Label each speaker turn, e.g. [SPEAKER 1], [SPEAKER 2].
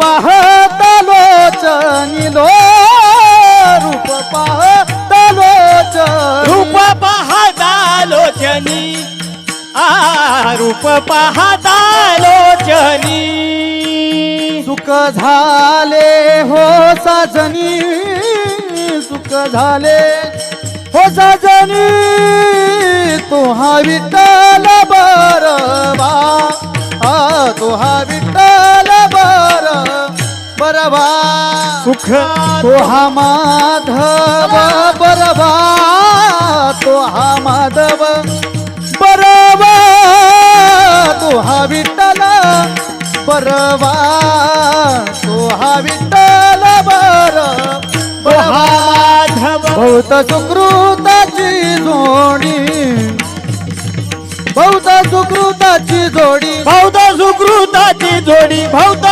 [SPEAKER 1] पाहता लोचनी लो रूप पाहता लोचनी
[SPEAKER 2] रूप पाहता लोचनी रूप पाहता लोचनी
[SPEAKER 1] सुख झाले हो साजनी सुख झाले हो साजनी तुहा विठ्ठल बरवा तुहा विठ्ठल बरवा
[SPEAKER 2] सुख
[SPEAKER 1] तुहा माधव बरवा तुहा माधव बरवा तुहा विठ्ठल बरवा तुहा विठ्ठल बरवा बहुत सुकृताची जोडी बहुत सुकृताची जोडी
[SPEAKER 2] बहुत सुकृताची जोडी बहुत